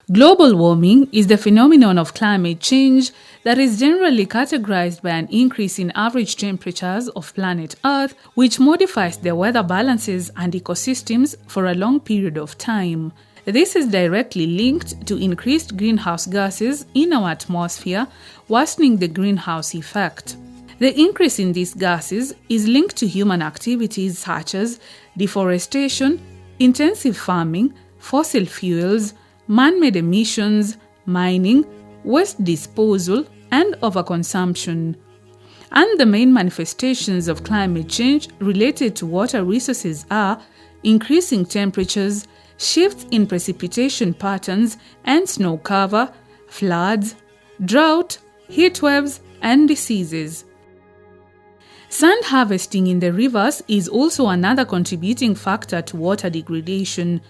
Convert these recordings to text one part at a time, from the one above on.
Global warming is the phenomenon of climate change that is generally categorized by an increase in average temperatures of planet Earth, which modifies the weather balances and ecosystems for a long period of time. This is directly linked to increased greenhouse gases in our atmosphere, worsening the greenhouse effect. The increase in these gases is linked to human activities such as deforestation, intensive farming, fossil fuels, man-made emissions, mining, waste disposal, and overconsumption. And the main manifestations of climate change related to water resources are increasing temperatures, shifts in precipitation patterns and snow cover, floods, drought, heat waves, and diseases. Sand harvesting in the rivers is also another contributing factor to water degradation.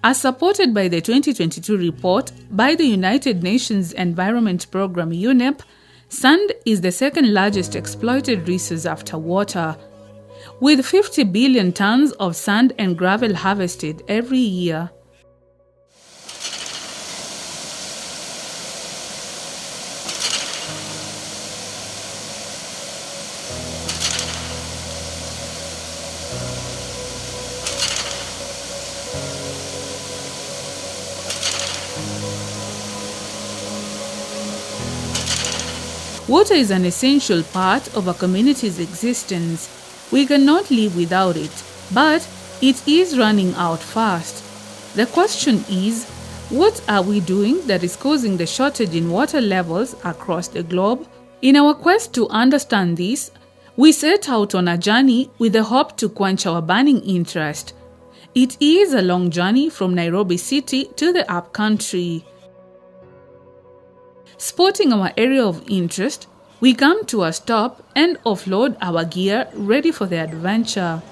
As supported by the 2022 report by the United Nations Environment Programme UNEP, sand is the second largest exploited resource after water, with 50 billion tons of sand and gravel harvested every year. Water is an essential part of a community's existence. We cannot live without it, but it is running out fast. The question is, what are we doing that is causing the shortage in water levels across the globe? In our quest to understand this, we set out on a journey with the hope to quench our burning interest. It is a long journey from Nairobi City to the upcountry. Spotting our area of interest, we come to a stop and offload our gear ready for the adventure.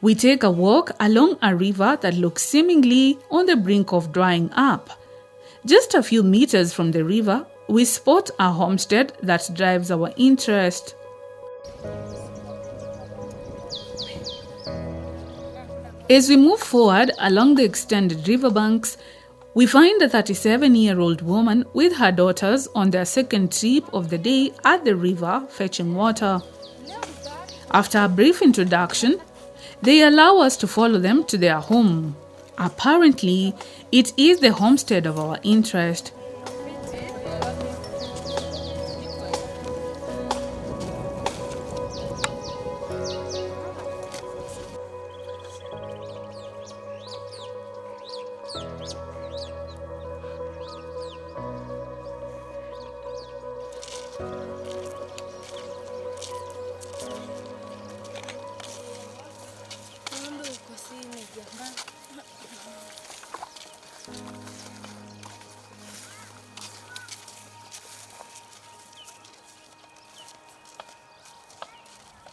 We take a walk along a river that looks seemingly on the brink of drying up. Just a few meters from the river, we spot a homestead that drives our interest. As we move forward along the extended riverbanks, we find a 37-year-old woman with her daughters on their second trip of the day at the river fetching water. After a brief introduction, they allow us to follow them to their home. Apparently, it is the homestead of our interest.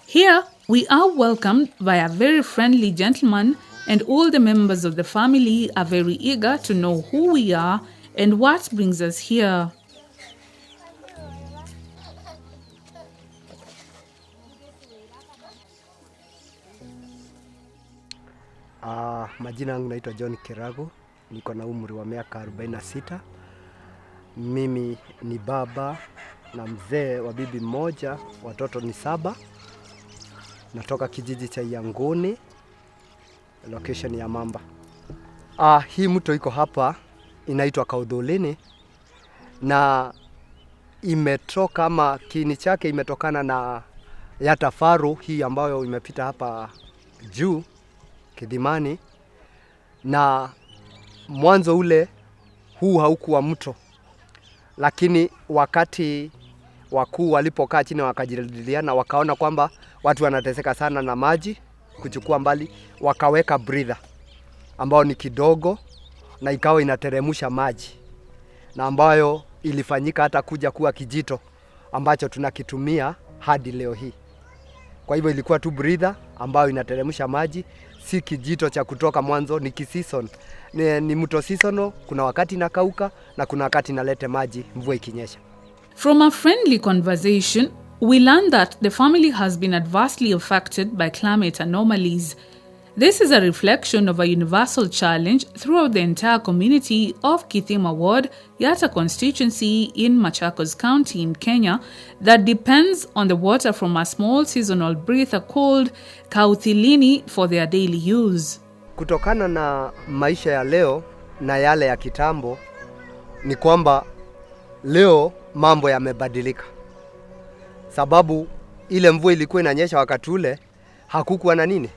Here, we are welcomed by a very friendly gentleman, and all the members of the family are very eager to know who we are and what brings us here. Majina yangu naitwa John Kirago, niko na umri wa miaka 46. Mimi ni baba na mzee wa bibi mmoja, watoto ni 7. Natoka kijiji cha Yangoni, location ya Mamba. Hii mto iko hapa inaitwa Kaudholini na imetoka ama kiini chake imetokana na Yata Faru hii ambayo imepita hapa juu Kidimani, na mwanzo ule huu haukuwa mto, lakini wakati wakuu walipokaa chini wakajadiliana wakaona kwamba watu wanateseka sana na maji, kuchukua mbali, wakaweka breather ambao ni kidogo na ikawa inateremusha maji, na ambayo ilifanyika hata kuja kuwa kijito ambacho tunakitumia hadi leo hii. Kwa hivyo ilikuwa tu breather ambayo inateremusha maji, si kijito cha kutoka mwanzo. Ni kiseason, ni mto seasonal. Kuna wakati inakauka na kuna wakati inalete maji mvua ikinyesha. From a friendly conversation, we learned that the family has been adversely affected by climate anomalies. This is a reflection of a universal challenge throughout the entire community of Kithima Ward, Yatta constituency in Machakos County in Kenya, that depends on the water from a small seasonal breather called Kauthilini for their daily use. Kutokana na maisha ya leo na yale ya kitambo, ni kwamba leo mambo yamebadilika. Sababu ile mvua ilikuwa inanyesha wakati ule hakukuwa na nini?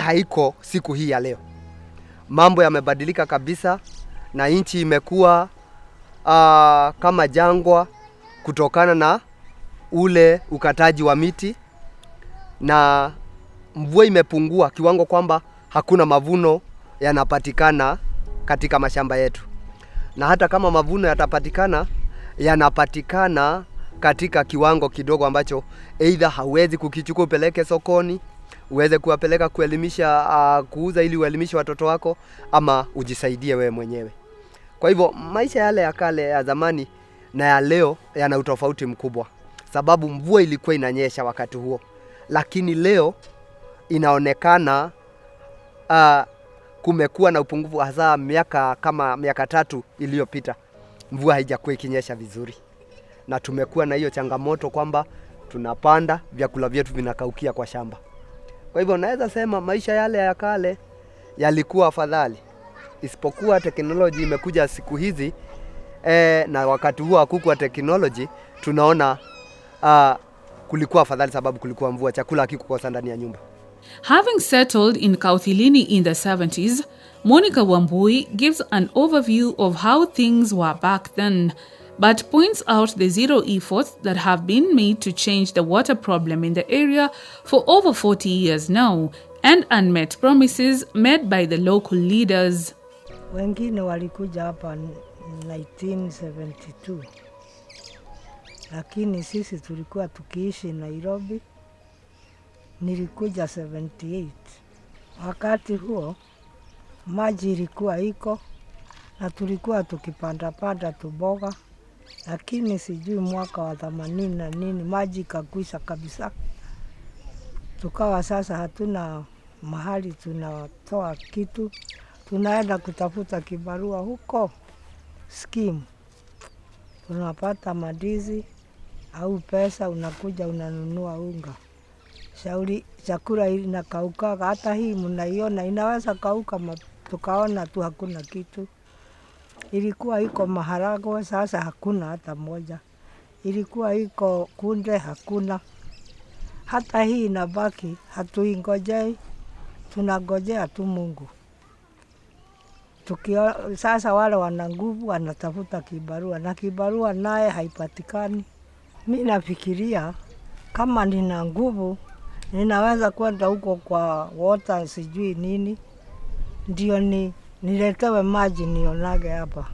Haiko siku hii ya leo. Mambo yamebadilika kabisa, na nchi imekuwa kama jangwa kutokana na ule ukataji wa miti, na mvua imepungua kiwango kwamba hakuna mavuno yanapatikana katika mashamba yetu. Na hata kama mavuno yanapatikana katika kiwango kidogo ambacho either hauwezi kukichukua upeleke sokoni, uweze kuwapeleka kuelimisha, kuuza ili uelimishe watoto wako, ama ujisaidie wewe mwenyewe. Kwa hivyo maisha yale ya kale ya zamani na ya leo yana utofauti mkubwa, sababu mvua ilikuwa inanyesha wakati huo, lakini leo inaonekana kumekuwa na upungufu, hasa miaka 3 iliyopita mvua haijakuwa ikinyesha vizuri, na tumekuwa na hiyo changamoto kwamba tunapanda vyakula vyetu vinakaukia kwa shamba. Kwa hivyo naweza sema maisha yale ya kale yalikuwa afadhali, isipokuwa teknoloji imekuja siku hizi, na wakati huo hakukuwa teknoloji, tunaona kulikuwa afadhali sababu kulikuwa mvua, chakula hakikukosa ndani ya nyumba. Having settled in Kauthilini in the 70s, Monica Wambui gives an overview of how things were back then, but points out the zero efforts that have been made to change the water problem in the area for over 40 years now, and unmet promises made by the local leaders. Wengine walikuja hapa 1972, lakini sisi tulikuwa tukiishi Nairobi. Nilikuja 78. Wakati huo maji ilikuwa iko na tulikuwa tukipanda tuboga, lakini sijui mwaka wa 80 na nini maji kakwisha kabisa. Tukawa sasa hatuna mahali tunatoa kitu, tunaenda kutafuta kibarua huko scheme. Tunapata madizi au pesa, unakuja unanunua unga. Shauri chakula inakauka, hata hii mnaiona inaweza kauka, tukaona tu hakuna kitu. Ilikuwa iko maharagwe, sasa hakuna hata moja. Ilikuwa iko kunde, hakuna. Hata hii inabaki, hatuingojei, tunagojea tu Mungu. Sasa wale wana nguvu wanatafuta kibarua, na kibarua naye haipatikani. Mimi nafikiria kama nina nguvu ninaweza kwenda huko kwa water sijui nini, ndio niletewe maji nionage hapa.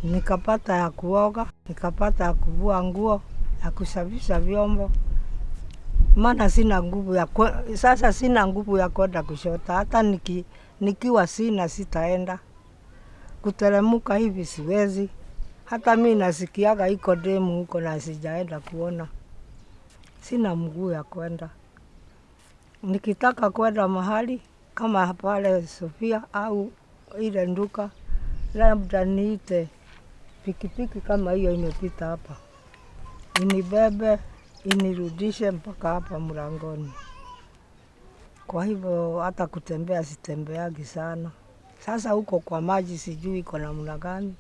Nikapata ya kuoga, nikapata ya kuvua nguo, ya kusafisha vyombo. Maana sina nguvu sasa sina nguvu ya kwenda kushota, hata nikiwa sitaenda. Kuteremka hivi siwezi. Hata mimi nasikiaga iko demu huko na sijaenda kuona. Sina mguu ya kwenda. Nikitaka kwenda mahali kama pale Sofia au ile nduka, labda niite pikipiki kama hiyo imepita hapa, inibebe inirudishe mpaka hapa mlangoni. Kwa hivyo hata kutembea sitembeagi sana. Sasa huko kwa maji sijui iko namna gani.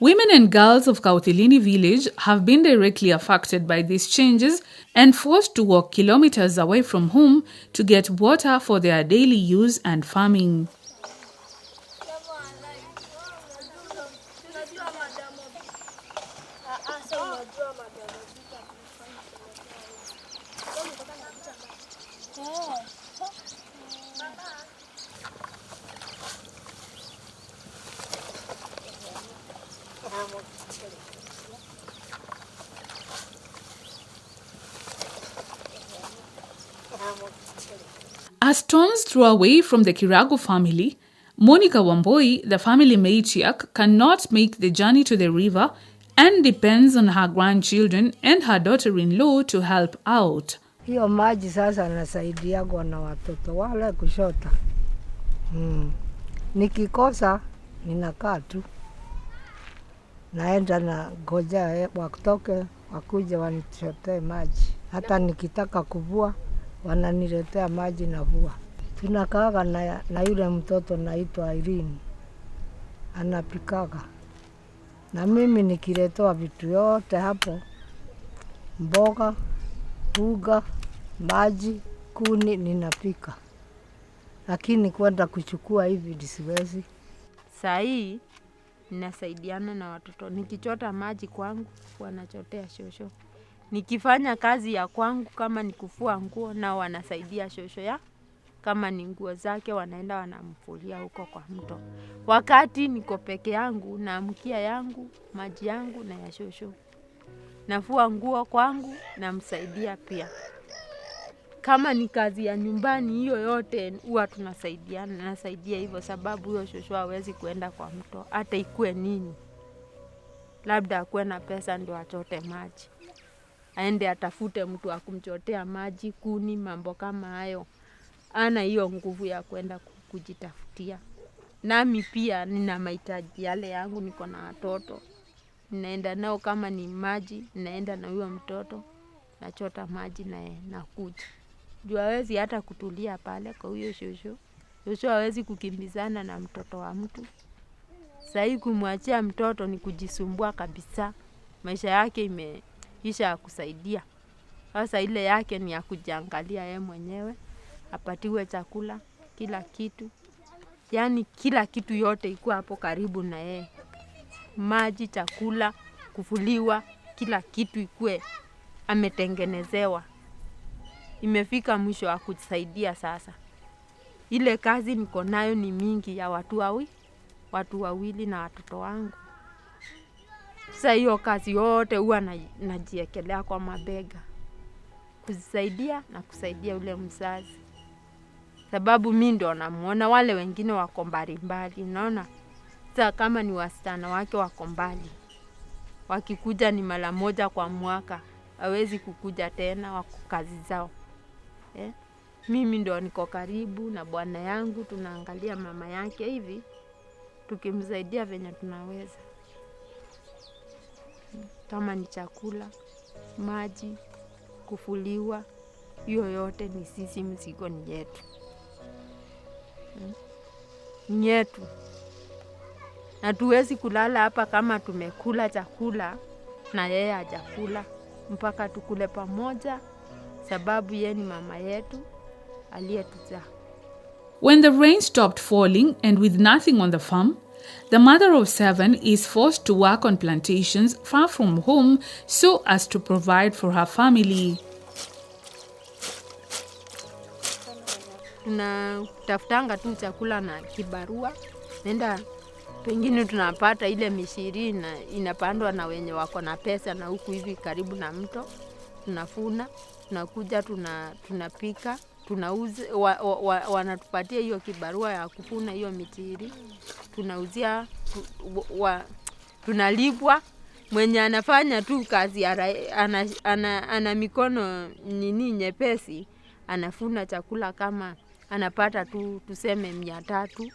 Women and girls of Kauthilini village have been directly affected by these changes and forced to walk kilometers away from home to get water for their daily use and farming. As stones throw away from the Kirago family, Monica Wamboi, the family matriarch, cannot make the journey to the river and depends on her grandchildren and her daughter-in-law to help out. Hiyo maji sasa nasaidia na watoto wale kushota. Nikikosa ninakaa tu. Naenda na ngoja wakutoke wakuje wanishotee maji. Hata nikitaka kuvua wananiletea maji na vua. Tunakaaga na yule mtoto naitwa Irene. Anapikaga. Na mimi nikiletewa vitu yote hapo. Mboga, uga, maji, kuni ninapika. Lakini kwenda kuchukua hivi siwezi. Saa hii ninasaidiana na watoto. Nikichota maji kwangu wanachotea shosho. Nikifanya kazi ya kwangu kama ni kufua nguo na wanasaidia shosho ya. Kama ni nguo zake wanaenda wanamfulia huko kwa mto. Wakati niko peke yangu naamkia yangu, maji yangu na ya shosho. Nafua nguo kwangu namsaidia pia. Kama ni kazi ya nyumbani hiyo yote huwa tunasaidiana. Nasaidia hivyo sababu huyo shosho hawezi kuenda kwa mto hata ikue nini. Labda akuwe na pesa ndio achote maji. Aende atafute mtu akumchotea maji, kuni, mambo kama hayo. Ana hiyo nguvu ya kwenda kujitafutia. Nami pia nina mahitaji yale yangu, niko na watoto. Ninaenda nao kama ni maji, ninaenda na huyo mtoto, nachota maji na kuja. Juu hawezi hata kutulia pale kwa huyo shosho. Shosho hawezi kukimbizana na mtoto wa mtu. Sasa kumwachia mtoto ni kujisumbua kabisa. Maisha yake imeisha kusaidia. Sasa ile yake ni ya kujiangalia yeye mwenyewe. Apatiwe chakula, kila kitu. Yaani kila kitu yote iko hapo karibu na yeye. Maji, chakula, kufuliwa, kila kitu ikue ametengenezewa. Imefika mwisho wa kusaidia sasa. Ile kazi niko nayo ni mingi ya watu wawili na watoto wangu. Sasa hiyo kazi yote huwa najiekelea kwa mabega. Kuzisaidia na kusaidia ule mzazi. Sababu mimi ndo namuona, wale wengine wako mbali, unaona? Sasa kama ni wasichana wake wako mbali. Wakikuja ni mara moja kwa mwaka, hawezi kukuja tena, wako kazi zao. Mimi ndo niko karibu na bwana yangu, tunaangalia mama yake hivi, tukimsaidia venye tunaweza. Kama ni chakula, maji, kufuliwa, hiyo yote ni sisi, mzigo ni yetu. Ni yetu. Na tuwezi kulala hapa kama tumekula chakula na yeye hajakula, mpaka tukule pamoja sababu yeye ni mama yetu aliyetuzaa. When the rain stopped falling and with nothing on the farm, the mother of 7 is forced to work on plantations far from home so as to provide for her family. Tunatafutanga tu chakula na kibarua. Nenda pengine tunapata ile mishiri na inapandwa na wenye wako na pesa na huku hivi karibu na mto. Tunafuna, tunakuja tunapika, tunauza wanatupatia hiyo kibarua ya kufuna hiyo mishiri. Tunauzia tunalipwa. Mwenye anafanya tu kazi ana mikono nyepesi, anafuna chakula kama anapata tu tuseme 300,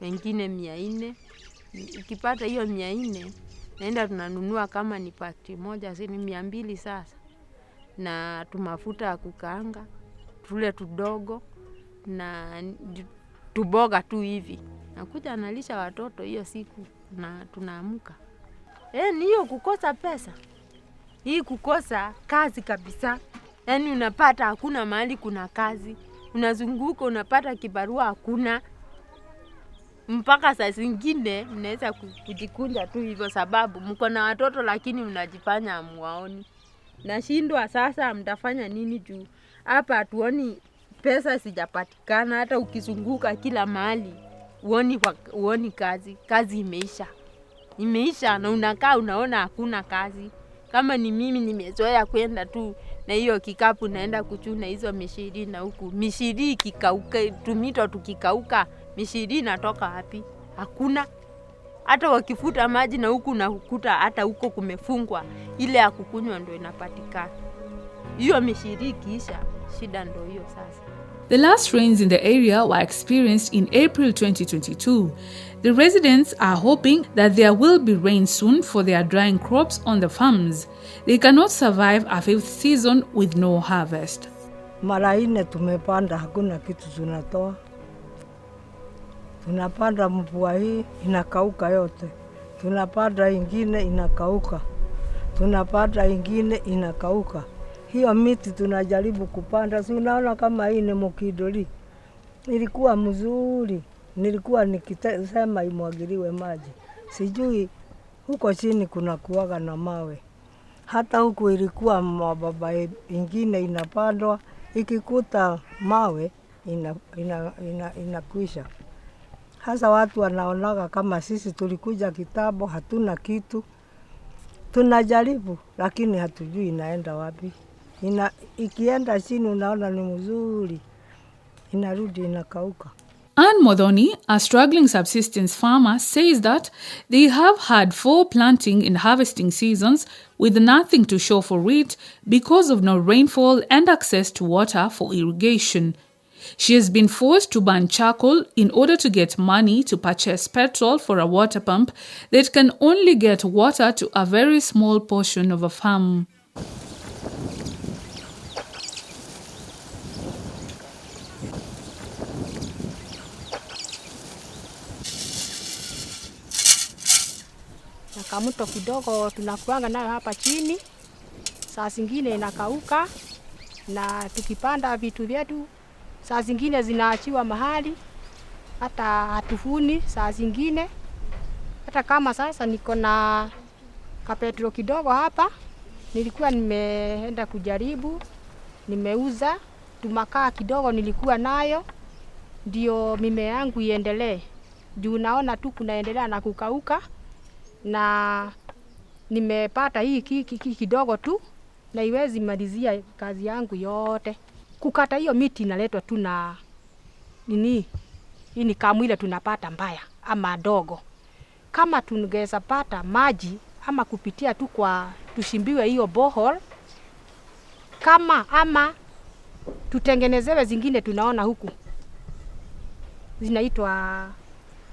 wengine 400. Ukipata hiyo 400, naenda tunanunua kama ni pakiti moja si 200 sasa. Na tumafuta ya kukaanga, tule tudogo na tuboga tu hivi. Nakuja analisha watoto hiyo siku na tunaamka. Ni hiyo kukosa pesa. Hii kukosa kazi kabisa. Yaani unapata hakuna mahali kuna kazi. Unazunguka unapata kibarua hakuna. Mpaka saa zingine mnaweza kujikunja tu hivyo sababu mko na watoto lakini mnajifanya hamuwaoni. Nashindwa sasa mtafanya nini juu hapa hatuoni pesa sijapatikana, hata ukizunguka kila mahali uoni kazi imeisha na unakaa unaona hakuna kazi. Kama ni mimi nimezoea kwenda tu na hiyo kikapu naenda kuchuna hizo mishiri, na huku mishiri kikauka, tumito tukikauka, mishiri natoka wapi? Hakuna. Hata wakifuta maji na huku nakuta hata huko kumefungwa, ile ya kukunywa ndio inapatikana. Hiyo mishiri kiisha, shida ndio hiyo sasa. The last rains in the area were experienced in April 2022. The residents are hoping that there will be rain soon for their drying crops on the farms. They cannot survive a fifth season with no harvest. Mara 4 tumepanda, hakuna kitu tunatoa. Tunapanda mvua hii inakauka yote. Tunapanda ingine inakauka. Tunapanda ingine inakauka. Hiyo miti tunajaribu kupanda, si unaona kama hii ni mukidoli. Ilikuwa mzuri. Nilikuwa nikisema imwagiliwe maji. Sijui huko chini kuna kuwaga na mawe. Hata huku ilikuwa mababa ingine inapandwa, ikikuta mawe inakwisha. Hasa watu wanaonaga kama sisi tulikuja kitambo, hatuna kitu. Tunajaribu, lakini hatujui inaenda wapi. Ikienda chini unaona ni mzuri, inarudi inakauka. Ann Modhoni, a struggling subsistence farmer, says that they have had 4 planting and harvesting seasons with nothing to show for it because of no rainfall and access to water for irrigation. She has been forced to burn charcoal in order to get money to purchase petrol for a water pump that can only get water to a very small portion of a farm. Na kamuto kidogo tunakuanga nayo hapa chini, saa zingine inakauka, na tukipanda vitu vyetu saa zingine zinaachiwa mahali, hata hatufuni saa zingine. Hata kama sasa niko na kapetro kidogo hapa, nilikuwa nimeenda kujaribu, nimeuza, tumakaa kidogo nilikuwa nayo, ndio mimea yangu iendelee. Juu naona tu kunaendelea na kukauka, na nimepata hii kidogo tu, na iwezi malizia kazi yangu yote. Kukata hiyo miti inaletwa tu na nini? Hii ni kamu ile tunapata mbaya ama dogo. Kama tungeweza pata maji ama kupitia tu kwa tushimbiwe hiyo borehole, ama tutengenezewe zingine tunaona huku. Zinaitwa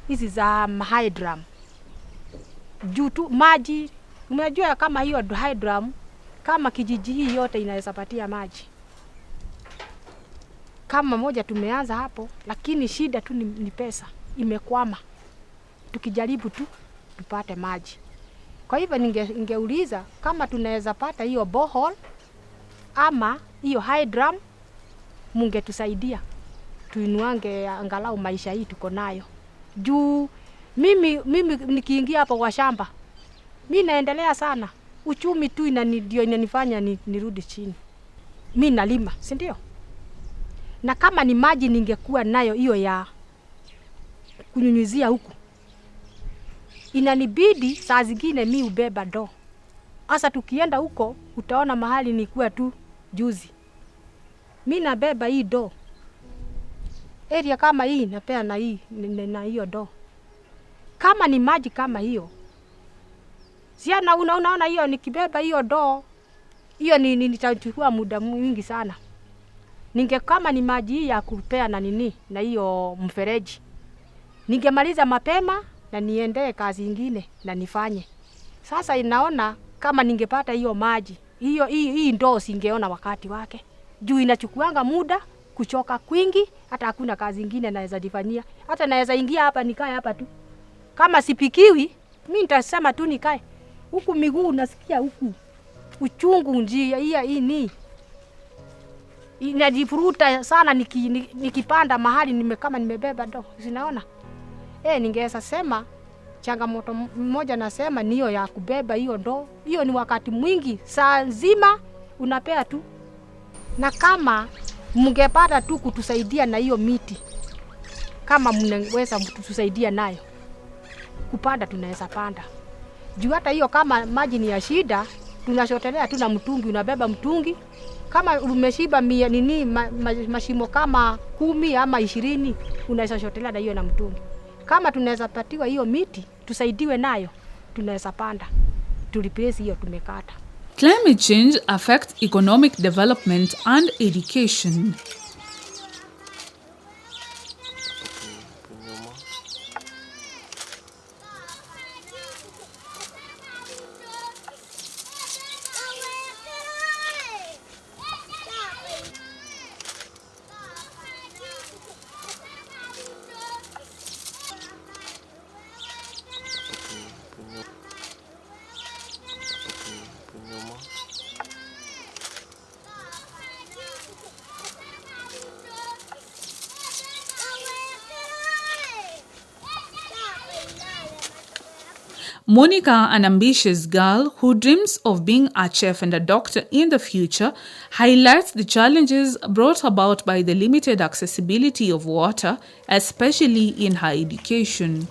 hizi za hydram. Juu tu maji, umejua kama hiyo hydram, kama kijiji hii yote inaweza patia maji. Kama moja tumeanza hapo, lakini shida tu ni pesa, imekwama. Tukijaribu tu tupate maji. Kwa hivyo ningeuliza kama tunaweza pata hiyo borehole ama hiyo hydram, mungetusaidia tuinuange angalau maisha hii tuko nayo. Juu mimi nikiingia hapo kwa shamba, mimi naendelea sana. Uchumi tu ndio inanifanya nirudi chini. Mimi nalima, si ndio? Na kama ni maji ningekuwa nayo hiyo ya kunyunyizia huku, inanibidi saa zingine mimi ubeba ndoo. Asa tukienda huko utaona mahali nikuwa tu juzi. Mimi nabeba hii ndoo. Area kama hii napea na hii na hiyo ndoo. Kama ni maji kama hiyo, siana unaona hiyo nikibeba hiyo ndoo, hiyo nitachukua muda mwingi sana. Kama ni maji hii ya kupea na nini na hiyo mfereji, ningemaliza mapema na niende kazi nyingine na nifanye. Sasa inaona kama ningepata hiyo maji, hii ndoo singeona wakati wake. Juu inachukuanga muda, kuchoka kwingi, hata hakuna kazi nyingine naweza difanyia. Hata naweza ingia hapa nikae hapa tu. Kama sipikiwi, mimi nitasema tu nikae. Huku miguu nasikia huku uchungu njia hii ni inajifuruta sana nikipanda mahali kama nimebeba ndoo. Sinaona. Ningeweza sema changamoto mmoja nasema ni hiyo ya kubeba hiyo ndoo. Hiyo ni wakati mwingi, saa nzima unapea tu. Na kama mngepata tu kutusaidia na hiyo miti, kama mnaweza kutusaidia nayo kupanda, tunaweza panda. Juu hata hiyo kama maji ni ya shida, tunashotelea tu na mtungi, unabeba mtungi. kama umeshiba mashimo kama 10 ama 20 unaweza shotelea na hiyo na mtungi. Kama tunaweza patiwa hiyo miti tusaidiwe nayo, tunaweza panda tuliplace hiyo tumekata. Climate change affects economic development and education. Monica, an ambitious girl who dreams of being a chef and a doctor in the future, highlights the challenges brought about by the limited accessibility of water, especially in her education.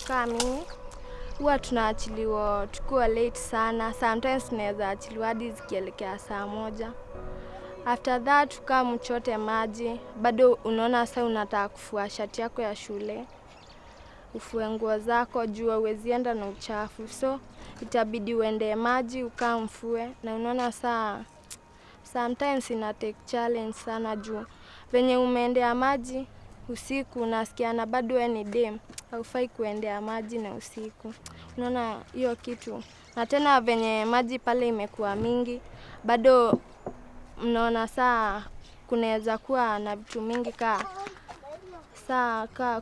Kami huwa tunaachiliwa tukiwa late sana. Sometimes tunaweza achiliwa hadi zikielekea saa 1. After that kama mchote maji, bado unaona sasa unataka kufua shati yako ya shule, ufue nguo zako, jua huwezi enda na uchafu, so itabidi uende maji ukamfue. Na unaona saa sometimes ina take challenge sana juu venye umeendea maji usiku unasikia na bado wewe ni dem, haufai kuendea maji na usiku. Unaona hiyo kitu. Na tena venye maji pale imekuwa mingi, bado mnaona saa kunaweza kuwa na vitu mingi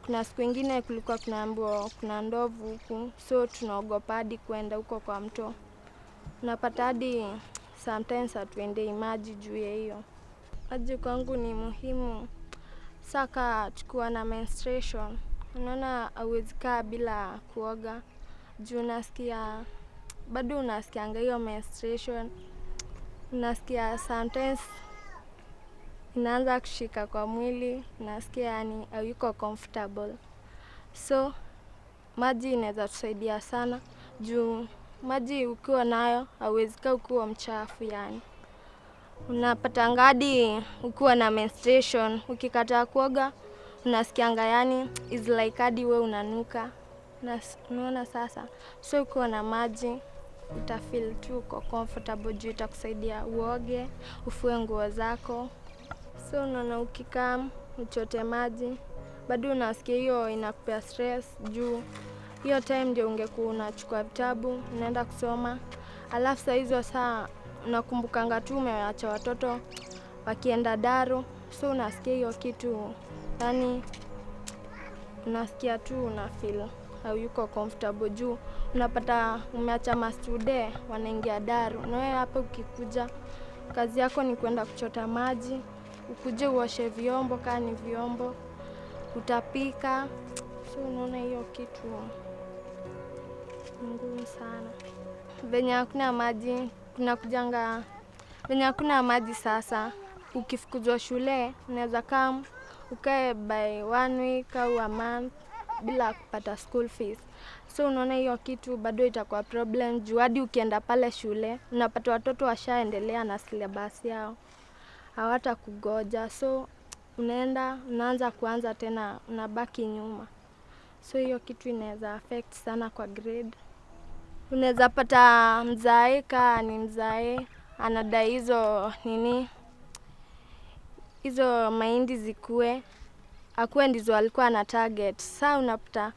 kuna siku nyingine kulikuwa kunaambiwa kuna ndovu huku, so tunaogopa hadi kwenda huko kwa mto. Unapata hadi sometimes hatuendei maji juu ya hiyo. Maji kwangu ni muhimu. Saka tukiwa na menstruation, unaona hauwezi kaa bila kuoga. Juu unasikia, bado unasikianga hiyo menstruation. Unasikia sometimes inaanza kushika kwa mwili, unasikia yani hayuko comfortable. So maji inaweza tusaidia sana. Juu maji ukiwa nayo hauwezi kaa ukiwa mchafu yani. Unapata hadi ukiwa na menstruation, ukikataa kuoga, unasikianga yani is like hadi wewe unanuka. Unaona sasa. So ukiwa na maji, utafeel tu uko comfortable juu itakusaidia uoge, ufue nguo zako. So unaona ukikaa uchote maji, bado unasikia hiyo inakupea stress juu hiyo time ndio ungekuwa unachukua vitabu, unaenda kusoma. Alafu saa hizo saa unakumbukanga tu umeacha watoto wakienda daro, so unasikia hiyo kitu yani unasikia tu unafeel hayuko comfortable juu unapata umeacha mastude wanaingia daro, na wewe hapa ukikuja kazi yako ni kwenda kuchota maji, ukuje uoshe vyombo kama ni vyombo, utapika. So unaona hiyo kitu ngumu sana. Venye hakuna maji, venye hakuna maji sasa, ukifukuzwa shule, unaweza kama ukae by 1 week au a month bila kupata school fees. So unaona hiyo kitu bado itakuwa problem juu hadi ukienda pale shule, unapata watoto washaendelea na syllabus yao, hawata kugoja. So unaanza kuanza tena, unabaki nyuma. So hiyo kitu inaweza affect sana kwa grade. Unaweza pata mzae ni mzae anadai hizo mahindi zikue, akuwe ndizo alikuwa na target. Sasa unapata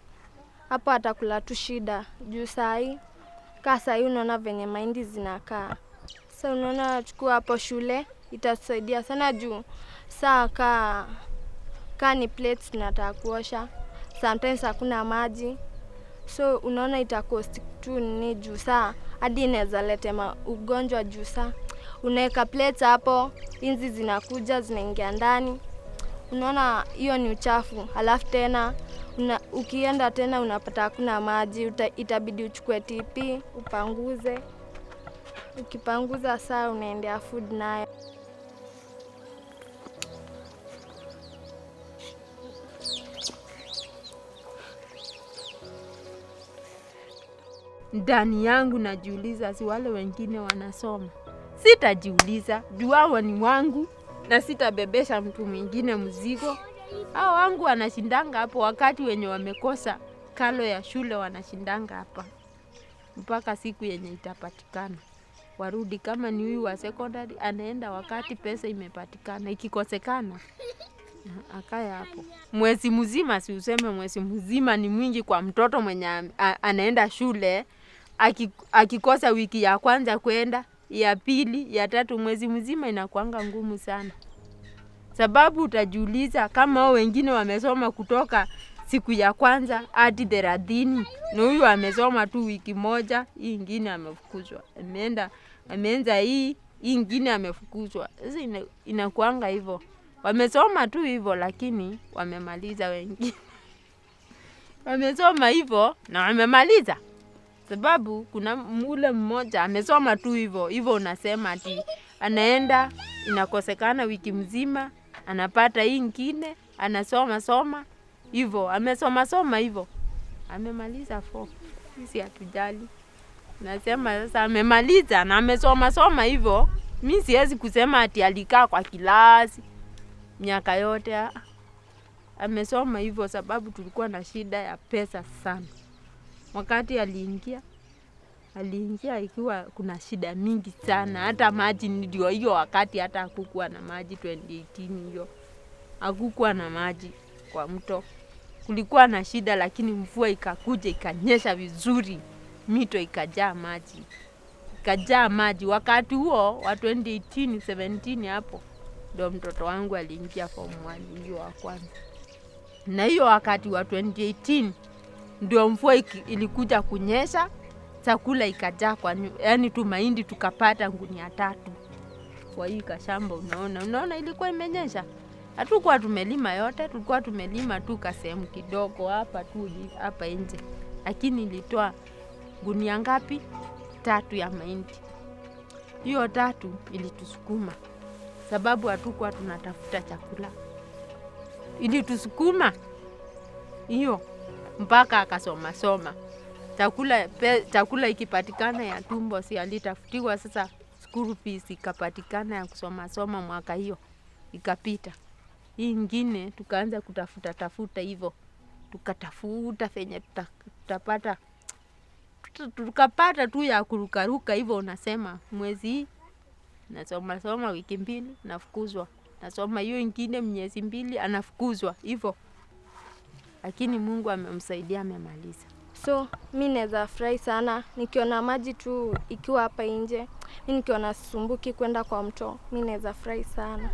hapo atakula tu shida juu sai unaona venye mahindi zinakaa. Sasa unaona chukua hapo shule itatusaidia sana juu saa ni plates tunataka kuosha, sometimes hakuna maji. So unaona itakost tu ni juu saa hadi inaweza leta ugonjwa juu saa unaweka plates hapo, inzi zinakuja zinaingia ndani. Unaona hiyo ni uchafu. Alafu tena ukienda tena unapata hakuna maji, itabidi uchukue TP upanguze. Ukipanguza saa unaendea food nayo. Ndani yangu najiuliza, si wale wengine wanasoma? Sitajiuliza, juu hao ni wangu na sitabebesha mtu mwingine mzigo. Hao wangu wanashindanga hapo, wakati wenye wamekosa kalo ya shule wanashindanga hapa mpaka siku yenye itapatikana warudi. Kama ni huyu wa secondary anaenda wakati pesa imepatikana, ikikosekana akaya hapo mwezi mzima. Si useme mwezi mzima ni mwingi kwa mtoto mwenye anaenda shule. Akikosa wiki ya kwanza kwenda, ya pili, ya tatu, mwezi mzima inakuanga ngumu sana. Sababu utajiuliza, kama hao wengine wamesoma kutoka siku ya kwanza hadi 30, na huyu amesoma tu wiki moja, hii nyingine amefukuzwa. Ameanza hii nyingine amefukuzwa. Sasa inakuanga hivyo. Wamesoma tu hivyo lakini wamemaliza wengine. Wamesoma hivyo na wamemaliza. Sababu kuna ule mmoja amesoma tu hivyo unasema ati anaenda inakosekana wiki mzima, anapata hii nyingine, anasoma hivyo, amesoma hivyo. Amemaliza 4. Sisi hatujali. Nasema sasa amemaliza na amesoma hivyo. Mimi siwezi kusema ati alikaa kwa kilasi miaka yote. Amesoma hivyo sababu tulikuwa na shida ya pesa sana. Wakati aliingia ikiwa kuna shida mingi sana. Hata maji ndio hiyo wakati hata hakukuwa na maji 2018 hiyo. Hakukuwa na maji kwa mto. Kulikuwa na shida lakini mvua ikakuja ikanyesha vizuri. Mito ikajaa maji. Wakati huo wa 2018 17 hapo ndio mtoto wangu aliingia form 1 hiyo wa kwanza. Na hiyo wakati wa 2018 ndio mvua ilikuja kunyesha, chakula ikajaa yani tu mahindi tukapata gunia 3 kwa hii kashamba. Unaona ilikuwa imenyesha. Hatukuwa tumelima yote, tulikuwa tumelima tu kasehemu kidogo hapa tu hapa nje. Lakini ilitoa gunia ngapi? 3 ya mahindi. Hiyo 3 ilitusukuma. Sababu hatukuwa tunatafuta chakula. Ilitusukuma hiyo mpaka akasoma. Chakula ikipatikana ya tumbo si alitafutiwa. Sasa school fees ikapatikana ya kusoma mwaka hiyo ikapita. Hii nyingine tukaanza kutafuta hivyo. Tukatafuta fenye tutapata. Tukapata tu ya kurukaruka hivyo. Unasema mwezi hii nasoma wiki 2 nafukuzwa. Nasoma hiyo nyingine miezi 2 anafukuzwa hivyo. Lakini Mungu amemsaidia, amemaliza. So mimi naweza furahi sana nikiona maji tu ikiwa hapa nje. Mimi nikiona sumbuki kwenda kwa mto, mimi naweza furahi sana.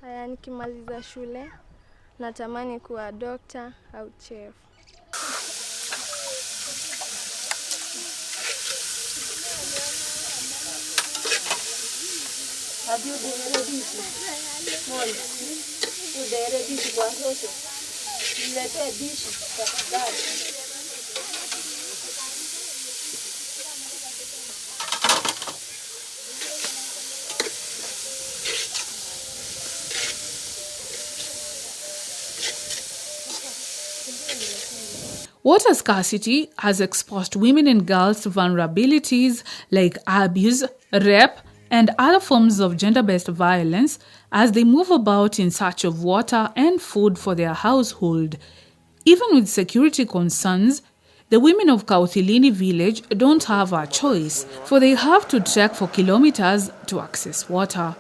Haya, nikimaliza shule natamani kuwa doctor au chef. Water scarcity has exposed women and girls to vulnerabilities like abuse, rape, and other forms of gender-based violence as they move about in search of water and food for their household. Even with security concerns, the women of Kauthilini village don't have a choice, for they have to trek for kilometers to access water.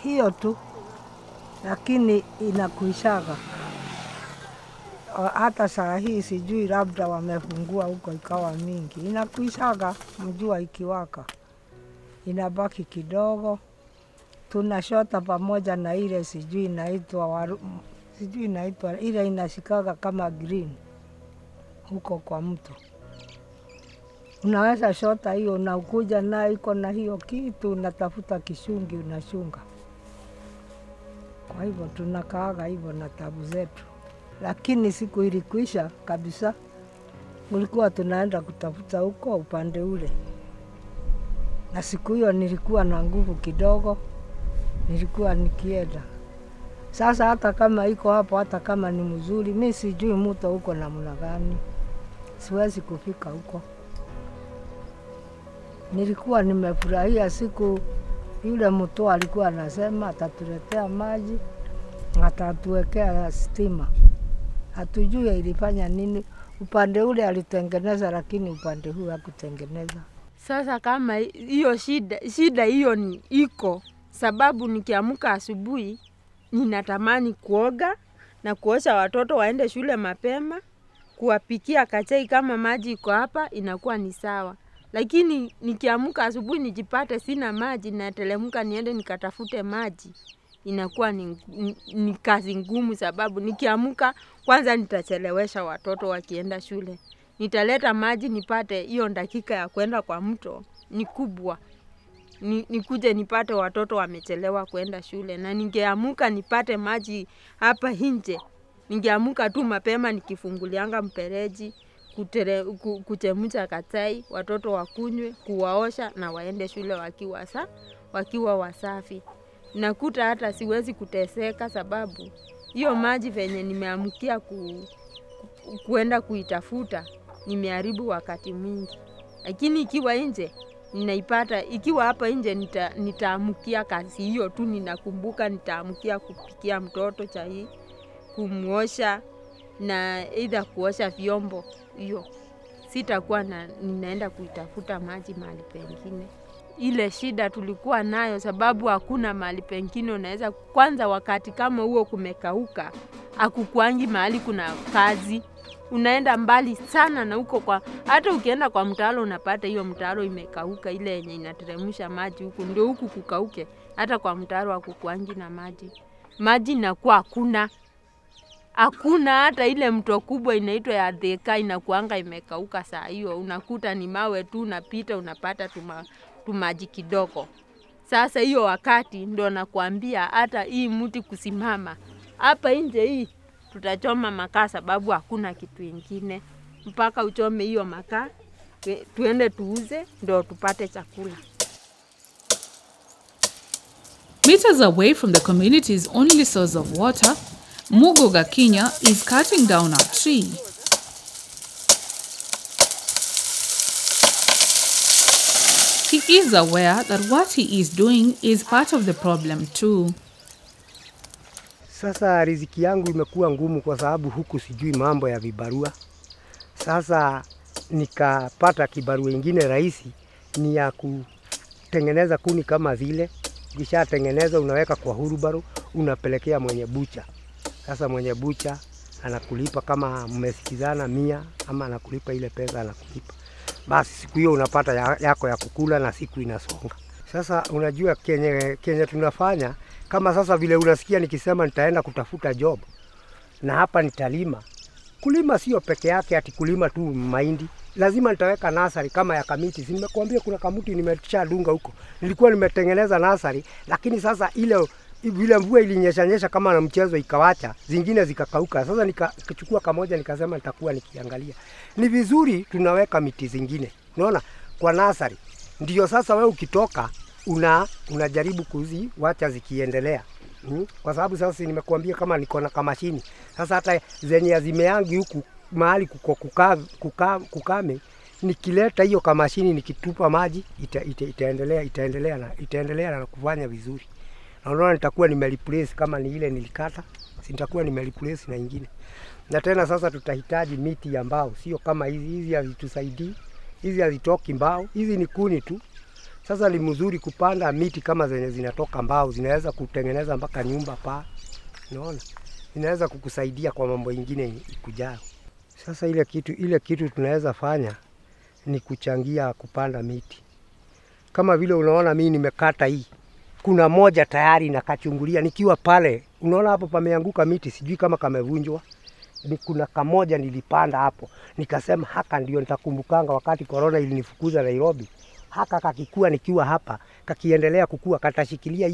hiyo tu, lakini inakuishaga. Hata saa hii sijui, labda wamefungua huko ikawa mingi. Inakuishaga mjua ikiwaka, inabaki kidogo. Tunashota pamoja na ile sijui inaitwa ile inashikaga kama green huko kwa mto. Unaweza shota hiyo, unakuja na iko na hiyo kitu, unatafuta kishungi unashunga. Kwa hivyo tunakaaga hivyo na tabu zetu. Lakini siku ilikwisha kabisa, ulikuwa tunaenda kutafuta huko upande ule. Na siku hiyo nilikuwa na nguvu kidogo, nilikuwa nikienda. Sasa hata kama iko hapo, hata kama ni mzuri, mimi sijui mto huko namna gani. Siwezi kufika huko. Nilikuwa nimefurahia siku yule mtu alikuwa anasema atatuletea maji, atatuwekea stima. Hatujui ilifanya nini. Upande ule alitengeneza, lakini upande huu hakutengeneza. Sasa kama hiyo shida hiyo ni iko, sababu nikiamka asubuhi ninatamani kuoga na kuosha watoto waende shule mapema, kuwapikia kachai kama maji iko hapa inakuwa ni sawa. Lakini nikiamka asubuhi nijipate sina maji na telemuka niende nikatafute maji, inakuwa ni kazi ngumu, sababu nikiamka kwanza nitachelewesha watoto wakienda shule. Nitaleta maji nipate hiyo dakika ya kwenda kwa mto ni kubwa. Nikuje nipate watoto wamechelewa kwenda shule, na ningeamka nipate maji hapa nje. Ningeamka tu mapema nikifungulianga mpereji, kuchemsha katai, watoto wakunywe, kuwaosha na waende shule wakiwa wasafi. Nakuta hata siwezi kuteseka, sababu hiyo maji venye nimeamkia kuenda kuitafuta nimeharibu wakati mwingi. Lakini ikiwa nje ninaipata, ikiwa hapa nje nitaamkia kazi hiyo tu. Ninakumbuka nitaamkia kupikia mtoto chai, kumuosha na aidha kuosha vyombo. Hiyo sitakuwa ninaenda kuitafuta maji mahali pengine. Ile shida tulikuwa nayo, sababu hakuna mahali pengine unaweza. Kwanza wakati kama huo kumekauka, hakukuangi mahali kuna kazi. Unaenda mbali sana na huko hata ukienda kwa mtaro unapata hiyo mtaro imekauka, ile yenye inateremsha maji huku ndio huku kukauke. Hata kwa mtaro hakukuangi na maji. Maji inakuwa hakuna, hata ile mto kubwa inaitwa ya Thika inakuanga imekauka saa hiyo. Unakuta ni mawe tu, unapita unapata tumaji kidogo. Sasa hiyo wakati ndio nakwambia hata hii mti kusimama hapa nje hii tutachoma makaa, sababu hakuna kitu kingine. Mpaka uchome hiyo makaa tuende tuuze ndio tupate chakula. Meters away from the community's only source of water, Mugoga Kinya is cutting down a tree. He is aware that what he is doing is part of the problem too. Sasa riziki yangu imekuwa ngumu kwa sababu huku sijui mambo ya vibarua. Sasa nikapata kibarua ingine rahisi, ni ya kutengeneza kuni kama zile. Kisha tengeneza unaweka kwa hurubaro, unapelekea mwenye bucha. Sasa mwenye bucha anakulipa kama mmesikizana 100, ama anakulipa ile pesa anakulipa. Basi siku hiyo unapata yako ya kukula na siku inasonga. Sasa unajua kenye tunafanya, kama sasa vile unasikia nikisema nitaenda kutafuta job na hapa nitalima. Kulima sio peke yake ati kulima tu mahindi. Lazima nitaweka nasari kama ya kamiti. Si nimekuambia kuna kamuti nimeshadunga huko. Nilikuwa nimetengeneza nasari, lakini sasa ile mvua ilinyesha kama na mchezo ikawacha, zingine zikakauka. Sasa nikachukua kamoja nikasema nitakuwa nikiangalia. Ni vizuri tunaweka miti zingine. Unaona? Kwa nasari. Ndio sasa wewe ukitoka unajaribu kuziwacha zikiendelea. Kwa sababu sasa nimekuambia kama niko na kamashini. Sasa hata zenye zimeangi huku mahali kuko kukame, nikileta hiyo kamashini nikitupa maji itaendelea na kufanya vizuri. Na unaona nitakuwa nimereplace kama ni ile nilikata, nitakuwa nimereplace na nyingine. Na tena sasa tutahitaji miti ya mbao, sio kama hizi hazitusaidii. Hizi hazitoki mbao, hizi ni kuni tu. Sasa ni mzuri kupanda miti kama zenye zinatoka mbao, zinaweza kutengeneza mpaka nyumba pa. Unaona? Inaweza kukusaidia kwa mambo mengine ikujao. Sasa ile kitu tunaweza fanya ni kuchangia kupanda miti. Kama vile unaona mimi nimekata hii. Kuna moja tayari nakachungulia nikiwa pale. Unaona hapo pameanguka miti, sijui kama kamevunjwa. Kuna kamoja nilipanda hapo. Nikasema haka ndio nitakumbukanga wakati corona ilinifukuza Nairobi. Haka kakikua nikiwa hapa, kakiendelea kukua, katashikilia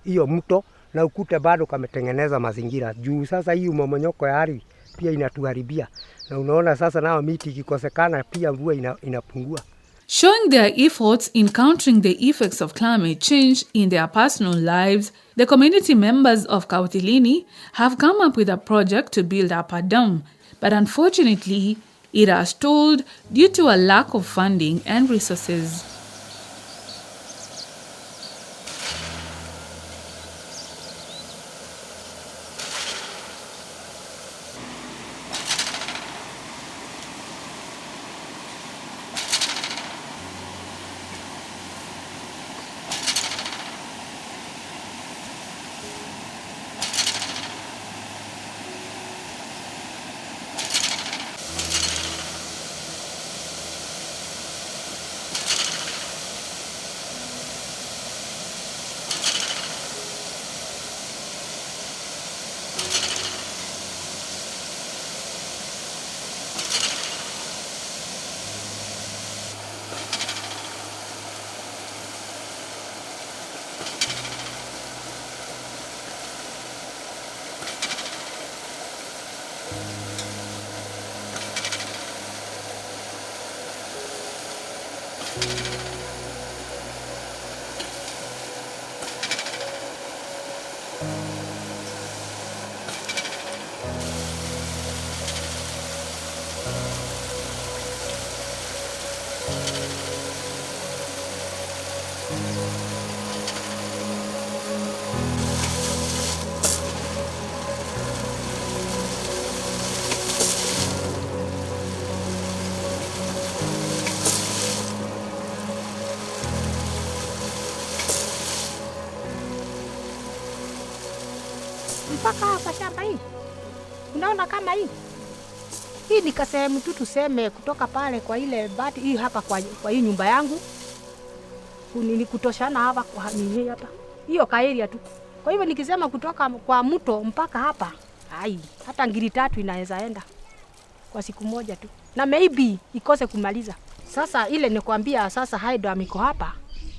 hiyo mto na ukute bado kametengeneza mazingira. Juu sasa hii mmomonyoko ya ardhi pia inatuharibia. Na unaona sasa nao miti ikikosekana pia mvua inapungua. Showing their efforts in countering the effects of climate change in their personal lives, the community members of Kautilini have come up with a project to build up a dam, but unfortunately, it has stalled due to a lack of funding and resources. Mpaka hapa shamba hii. Unaona kama hii? Hii ni kasehemu tu tuseme kutoka pale kwa ile bati hii hapa kwa hii nyumba yangu. Ni kutoshana hapa kwa nini hapa. Hiyo ka area tu. Kwa hivyo nikisema kutoka kwa mto mpaka hapa, hata ngiri 3 inaweza enda kwa siku moja tu. Na maybe ikose kumaliza. Sasa ile nikwambia sasa haido amiko hapa.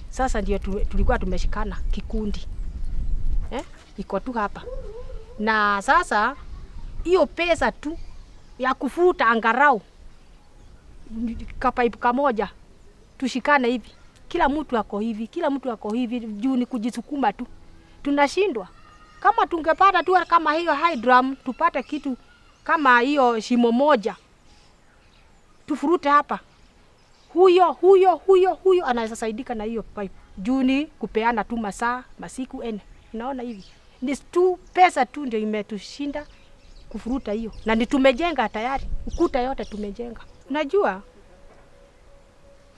Sasa ndio tulikuwa tumeshikana kikundi. Iko tu hapa. Na sasa hiyo pesa tu ya kufuta angarau kapaipu kamoja tushikane hivi. Kila mtu ako hivi juu ni kujisukuma tu. Tunashindwa. Kama tungepata tu kama hiyo hydram tupate kitu kama hiyo shimo moja. Tufurute hapa. Huyo anaweza saidika na hiyo pipe. Juu ni kupeana tu masiku ene. Unaona hivi. Ni tu pesa tu ndio imetushinda kufuruta hiyo. Na ni tumejenga tayari. Ukuta yote tumejenga. Unajua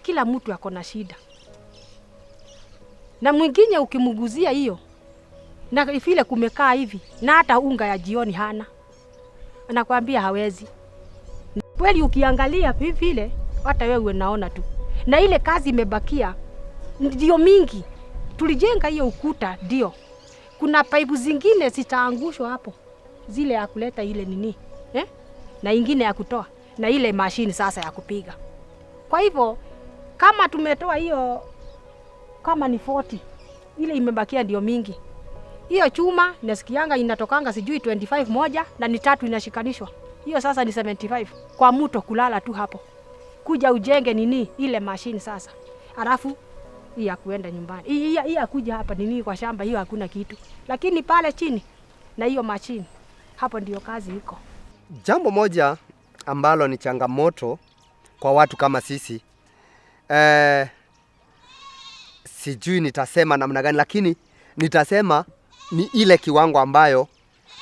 kila mtu ako na shida. Na mwingine ukimguzia hiyo na vile kumekaa hivi na hata unga ya jioni hana. Anakuambia hawezi. Kweli ukiangalia vile hata wewe unaona tu. Na ile kazi imebakia ndio mingi. Tulijenga hiyo ukuta ndio. Kuna paipu zingine zitaangushwa hapo. Zile ya kuleta ile nini? Na ingine ya kutoa. Na ile mashini sasa ya kupiga. Kwa hivyo, kama tumetoa hiyo kama ni 40, ile imebakia ndio mingi. Hiyo chuma nasikianga inatokanga sijui 25 moja na ni 3 inashikanishwa. Hiyo sasa ni 75. Kwa mto kulala tu hapo. Kuja ujenge nini ile mashini sasa. Alafu hii ya kuenda nyumbani. Hii ya kuja hapa nini kwa shamba hiyo hakuna kitu. Lakini pale chini na hiyo mashini hapo ndio kazi iko. Jambo moja ambalo ni changamoto kwa watu kama sisi. Sijui nitasema namna gani lakini nitasema ni ile kiwango ambayo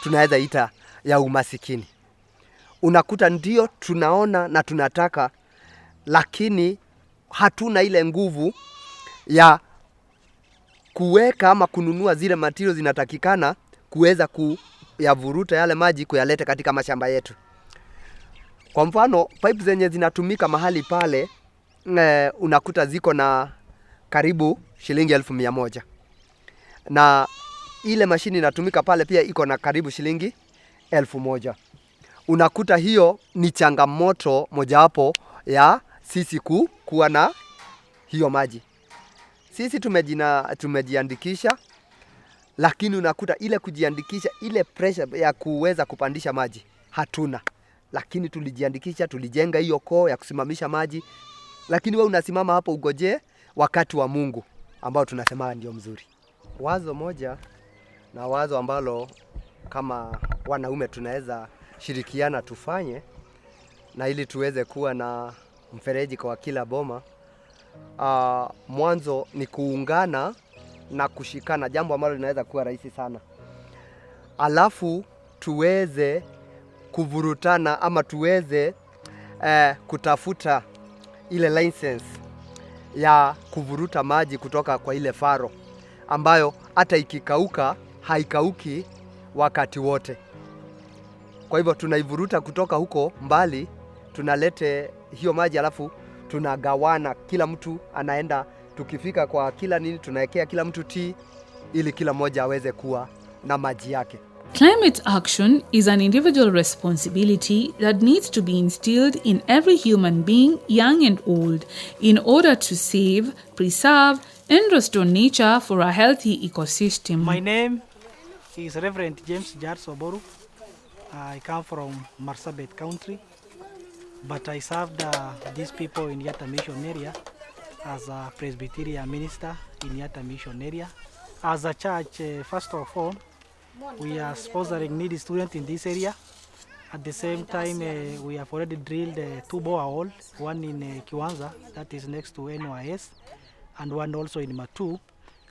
tunaweza ita ya umasikini. Unakuta ndio tunaona na tunataka lakini hatuna ile nguvu ya kuweka ama kununua zile materials zinatakikana kuweza kuyavuruta yale maji kuyaleta katika mashamba yetu. Kwa mfano, pipe zenye zinatumika mahali pale unakuta ziko na karibu shilingi 1,100. Na ile mashini inatumika pale pia iko na karibu shilingi 1,000. Unakuta hiyo ni changamoto mojawapo ya sisi kuwa na hiyo maji. Sisi tumejiandikisha, lakini unakuta ile kujiandikisha, ile pressure ya kuweza kupandisha maji hatuna. Lakini tulijiandikisha, tulijenga hiyo koo ya kusimamisha maji, lakini wewe unasimama hapo ugoje wakati wa Mungu ambao tunasema ndio mzuri. Wazo moja na wazo ambalo kama wanaume tunaweza shirikiana tufanye, na ili tuweze kuwa na mfereji kwa kila boma, mwanzo ni kuungana na kushikana, jambo ambalo linaweza kuwa rahisi sana. Alafu tuweze kuvurutana ama tuweze kutafuta ile license ya kuvuruta maji kutoka kwa ile faro ambayo hata ikikauka haikauki wakati wote. Kwa hivyo tunaivuruta kutoka huko mbali, tunalete hiyo maji, alafu tunagawana, kila mtu anaenda, tukifika kwa kila nini tunawekea kila mtu tea ili kila mmoja aweze kuwa na maji yake. Climate action is an individual responsibility that needs to be instilled in every human being, young and old, in order to save, preserve, and restore nature for a healthy ecosystem. My name is Reverend James Jars Oboru. I come from Marsabit country, but I served these people in Yatta Mission area as a Presbyterian minister in Yatta Mission area. As a church, first of all, we are sponsoring needy students in this area. At the same time, we have already drilled 2 boreholes, one in Kiwanza, that is next to NYS, and one also in Matu.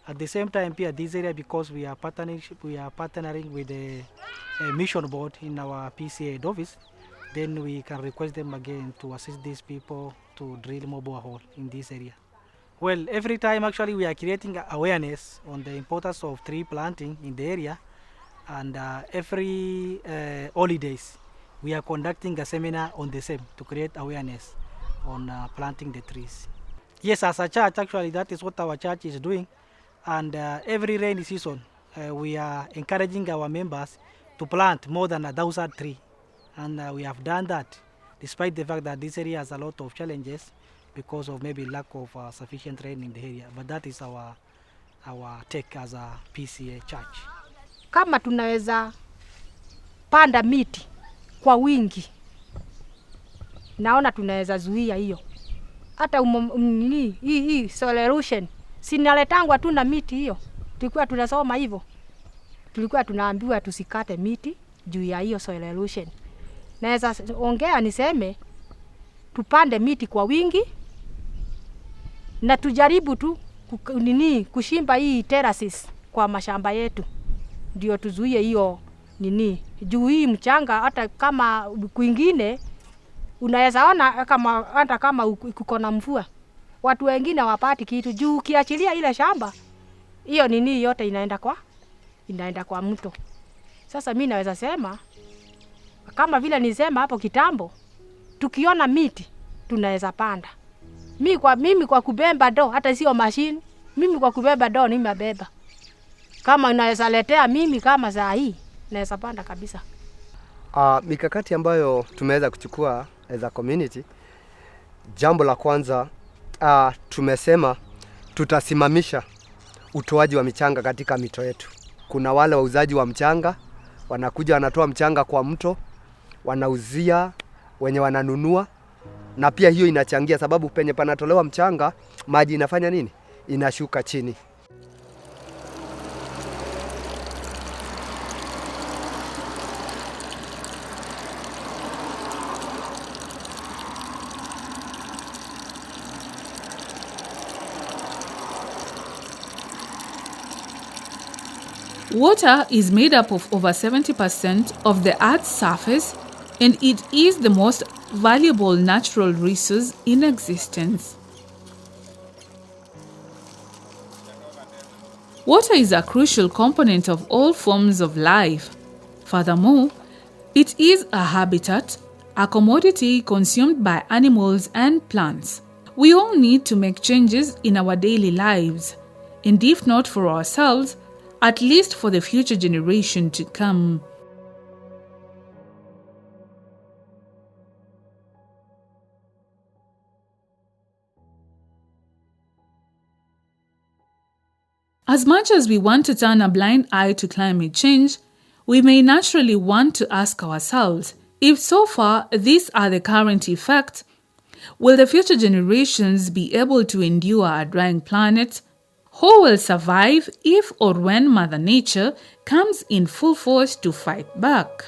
At the same time, here this area, because we are partnering with the mission board in our PCA office, then we can request them again to assist these people to drill more borehole in this area. Well, every time actually we are creating awareness on the importance of tree planting in the area, and every holidays we are conducting a seminar on the same to create awareness on planting the trees. Yes, as a church actually that is what our church is doing, and every rainy season we are encouraging our members to plant more than 1,000 trees, and we have done that despite the fact that this area has a lot of challenges because of maybe lack of sufficient rain in the area, but that is our take as a PCA church. Kama tunaweza panda miti kwa wingi, naona tunaweza zuia hiyo. Hata hii soil erosion sinaletangwa tu na miti hiyo. Tulikuwa tunasoma hivyo. Tulikuwa tunaambiwa tusikate miti juu ya hiyo soil erosion. Naweza ongea niseme tupande miti kwa wingi na tujaribu tu kushimba hii terraces kwa mashamba yetu. Ndio tuzuie hiyo juu hii mchanga, hata kama kwingine unaweza ona hata kama kuko na mvua, watu wengine wapati kitu juu kiachilia ile shamba hiyo yote inaenda kwa mto. Sasa mimi naweza sema kama vile nisema hapo kitambo, tukiona miti tunaweza panda. Mimi kwa kubeba do, hata sio mashine, mimi kwa kubeba do nimebeba. Kama unaweza letea mimi kama saa hii, naweza panda kabisa. Mikakati ambayo tumeweza kuchukua as a community, jambo la kwanza tumesema tutasimamisha utoaji wa michanga katika mito yetu. Kuna wale wauzaji wa mchanga wanakuja wanatoa mchanga kwa mto, wanauzia wenye wananunua, na pia hiyo inachangia, sababu penye panatolewa mchanga maji inafanya nini? Inashuka chini. Water is made up of over 70% of the Earth's surface, and it is the most valuable natural resource in existence. Water is a crucial component of all forms of life. Furthermore, it is a habitat, a commodity consumed by animals and plants. We all need to make changes in our daily lives, and if not for ourselves, at least for the future generation to come. As much as we want to turn a blind eye to climate change, we may naturally want to ask ourselves, if so far these are the current effects, will the future generations be able to endure a drying planet? Who will survive if or when Mother Nature comes in full force to fight back?